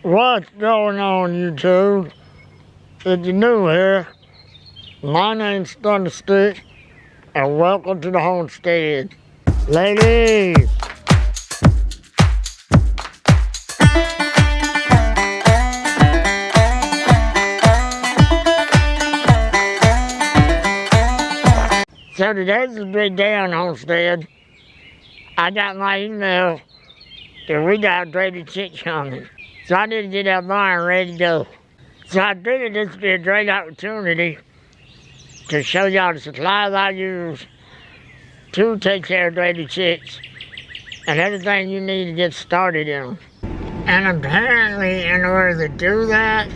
What's going on, YouTube? If you're new here, my name's Thunderstick, and welcome to the Homestead. Ladies! So today's a big day on Homestead. I got my email that we got a baby chick coming. So I need to get that barn ready to go. So I figured this would be a great opportunity to show y'all the supplies I use to take care of baby chicks and everything you need to get started in them. And apparently, in order to do that,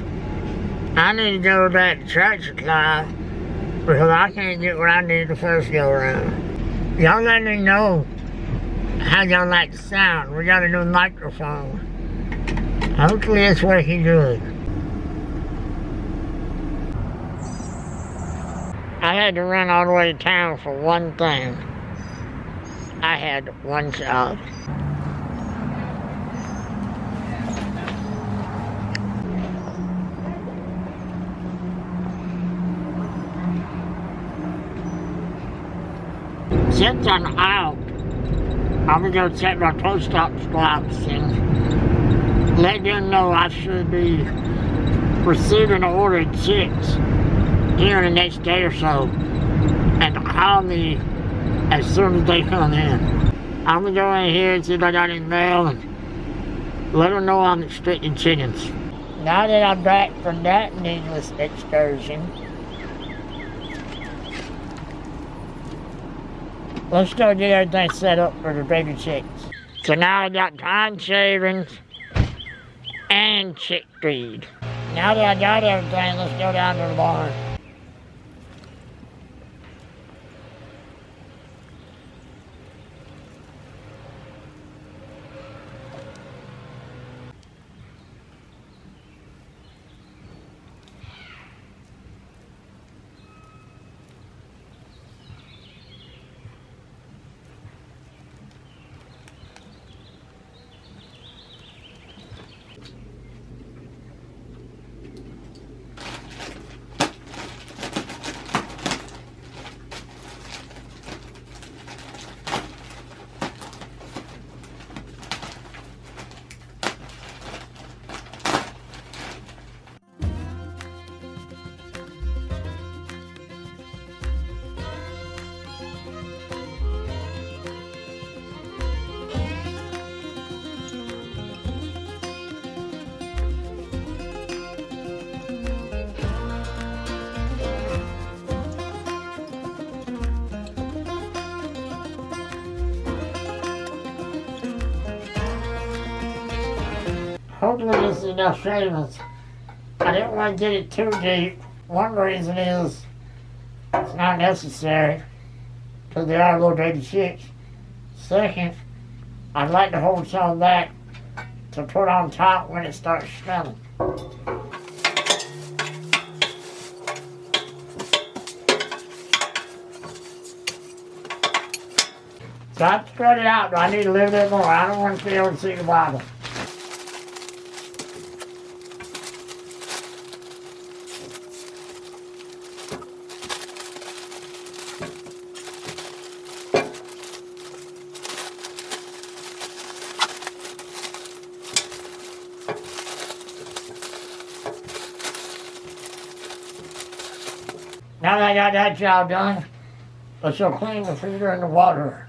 I need to go back to Tractor Supply because I can't get what I need the first go around. Y'all let me know how y'all like the sound. We got a new microphone. Hopefully it's working good. I had to run all the way to town for one thing. I had one job. Since I'm out, I'm gonna go check my post office box and let them know I should be receiving an order of chicks here in the next day or so, and to call me as soon as they come in. I'm gonna go in here and see if I got any mail and let them know I'm expecting chickens. Now that I'm back from that needless excursion, let's go get everything set up for the baby chicks. So now I got pine shavings and chick feed. Now that I got everything, let's go down to the barn. Hopefully this is enough shavings. I didn't want to get it too deep. One reason is it's not necessary because they are little baby chicks. Second, I'd like to hold some back to put on top when it starts smelling. So I spread it out, but I need a little bit more. I don't want to be able to see the bottom. Now that I got that job done, let's go clean the feeder and the water.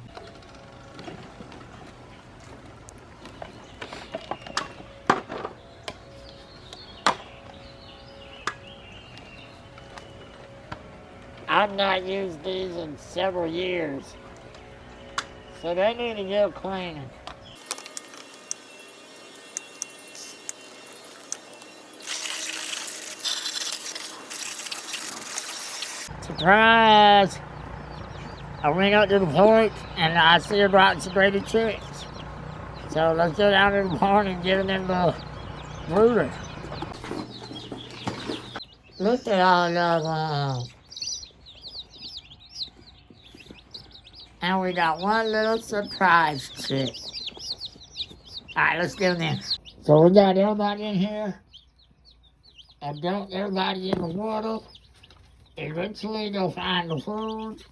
I've not used these in several years, so they need a good cleaning. Surprise! I went up to the porch and I see her brought some baby chicks. So let's go down to the barn and get them in the brooder. Look at all of them. And we got one little surprise chick. Alright, let's get them in. So we got everybody in here. I dumped everybody in the water. Eventually they'll find the food.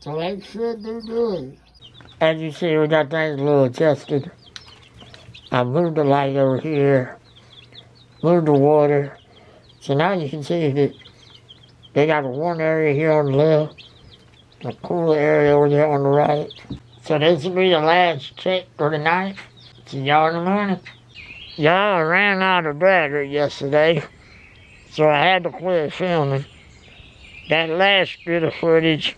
So they should do good. As you see, we got things a little adjusted. I moved the light over here, moved the water. So now you can see that they got a warm area here on the left, a cooler area over there on the right. So this will be the last check for the night. See y'all in the morning. Y'all ran out of battery yesterday, so I had to quit filming. That last bit of footage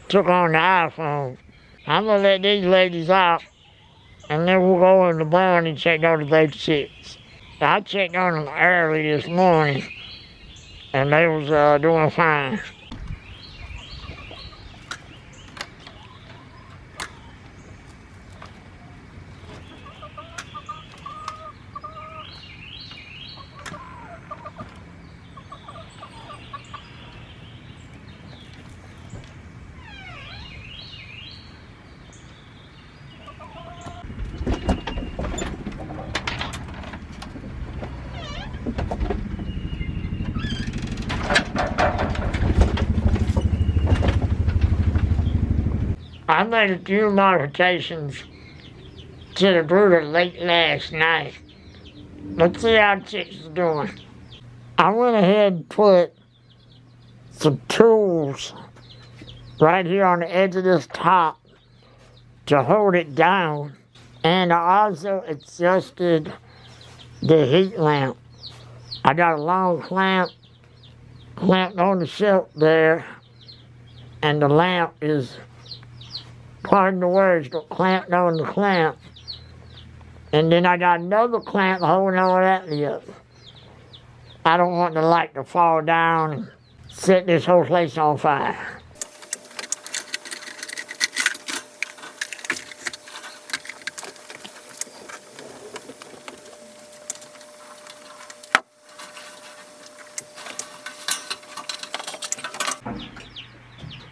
took on the iPhone. I'm gonna let these ladies out, and then we'll go in the barn and check on the baby chicks. I checked on them early this morning, and they was doing fine. I made a few modifications to the brooder late last night. Let's see how the chicks are doing. I went ahead and put some tools right here on the edge of this top to hold it down. And I also adjusted the heat lamp. I got a long clamp clamped on the shelf there, and the lamp is, pardon the words, but clamped on the clamp. And then I got another clamp holding on that the other. I don't want the light to fall down and set this whole place on fire.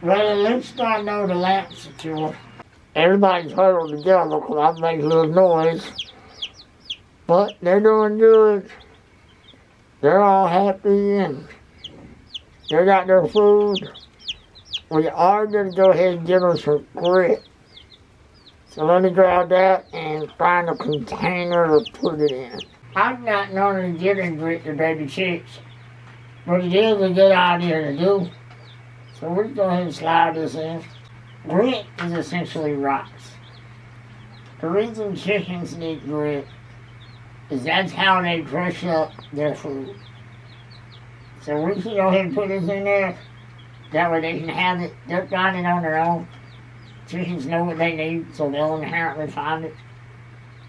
Well, at least I know the lamp's secure. Everybody's huddled together because I make a little noise. But they're doing good. They're all happy and they got their food. We are going to go ahead and give them some grit. So let me grab that and find a container to put it in. I'm not normally giving grit to baby chicks, but it is a good idea to do. So we're going to go ahead and slide this in. Grit is essentially rocks. The reason chickens need grit is that's how they crush up their food. So we can go ahead and put this in there. That way they can have it. They'll find it on their own. Chickens know what they need, so they'll inherently find it.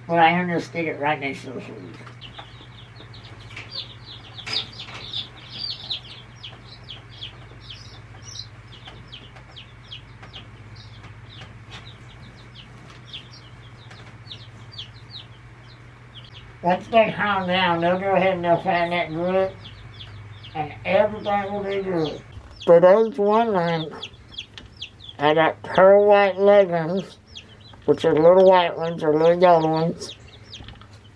But I am going to stick it right next to the food. Once they calm down, they'll go ahead and they'll find that grit, and everything will be good. For those wondering, I got pearl white leggings, which are little white ones or little yellow ones,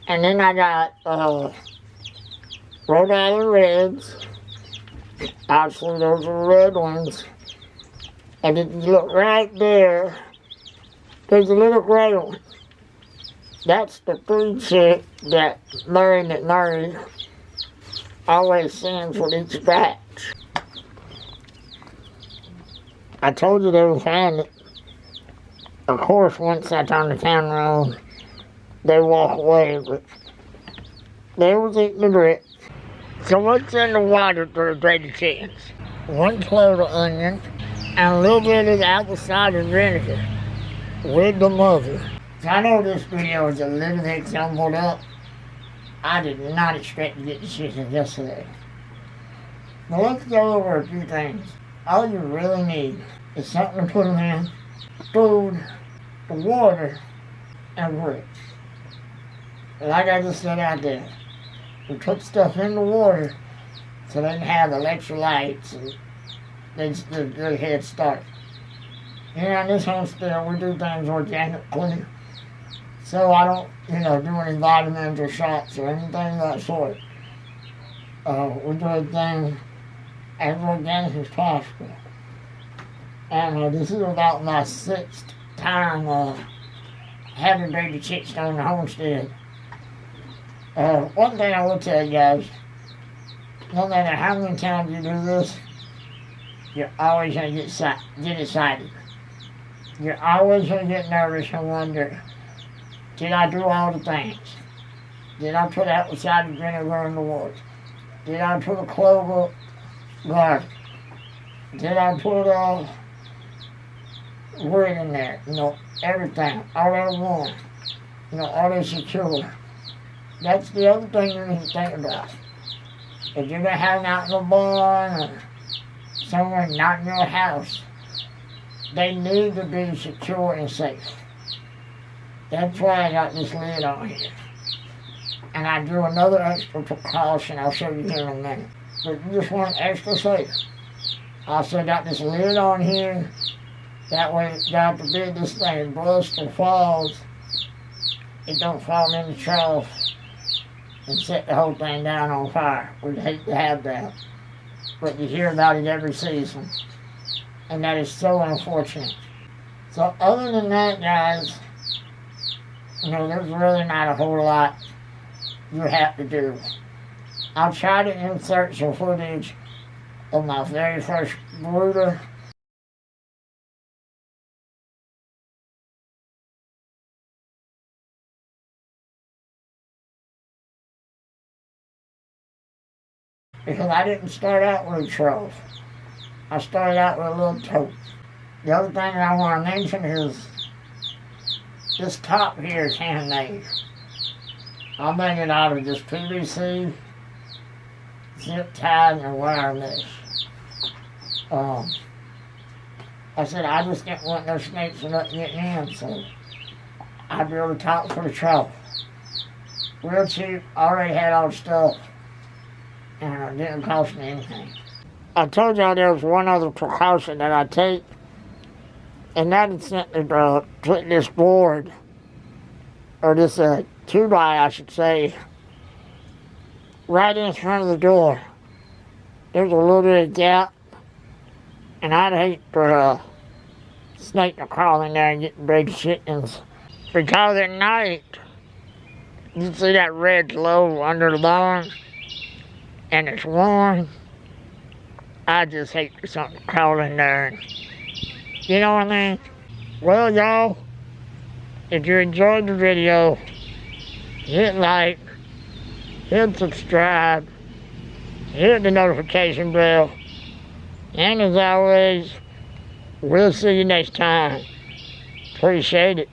and then I got Rhode Island Reds. Obviously, those are red ones. And if you look right there, there's a little gray one. That's the food chick that McMurray always sends with each batch. I told you they would find it. Of course, once I turn the camera on, they walk away, but they was eating the grit. So what's in the water for the baby chickens? 1 clove of onion and a little bit of apple cider vinegar with the mother. So I know this video is a little bit jumbled up. I did not expect to get the chickens yesterday. But let's go over a few things. All you really need is something to put them in, food, the water, and grits. Like I just said out there, we put stuff in the water so they can have electrolytes and they just get a good head start. Here on this homestead, we do things organically. so I don't, do any vitamins or shots or anything of that sort. We do everything as organic as possible. And this is about my 6th time having baby chicks on the homestead. One thing I will tell you guys, no matter how many times you do this, you're always going to get excited. You're always going to get nervous and wonder, did I do all the things? Did I put apple cider vinegar in the water? Did I put a clover garlic? Did I put wood in there? Everything, all at once. All is secure. That's the other thing you need to think about. If you're hanging out in a barn or somewhere not in your house, they need to be secure and safe. That's why I got this lid on here. And I do another extra precaution I'll show you here in a minute. But you just want extra safe. I also got this lid on here. That way, God forbid this thing busts or falls, it don't fall in the trough and set the whole thing down on fire. We'd hate to have that. But you hear about it every season. And that is so unfortunate. So other than that, guys, there's really not a whole lot you have to do. I'll try to insert some footage of my very first brooder. Because I didn't start out with a trough. I started out with a little tote. The other thing that I want to mention is this top here is handmade. I made it out of just PVC, zip tied, and wire mesh. I said I just didn't want no snakes or nothing getting in, so I built a top for the trough. Real cheap, already had all the stuff, and it didn't cost me anything. I told y'all there was one other precaution that I take, and that is simply putting this board, or this 2-by, I should say, right in front of the door. There's a little bit of gap, and I'd hate for a snake to crawl in there and get baby chickens. Because at night, you see that red glow under the barn, and it's warm. I just hate for something to crawl in there. And, you know what I mean? Well, y'all, if you enjoyed the video, hit like, hit subscribe, hit the notification bell, and as always, we'll see you next time. Appreciate it.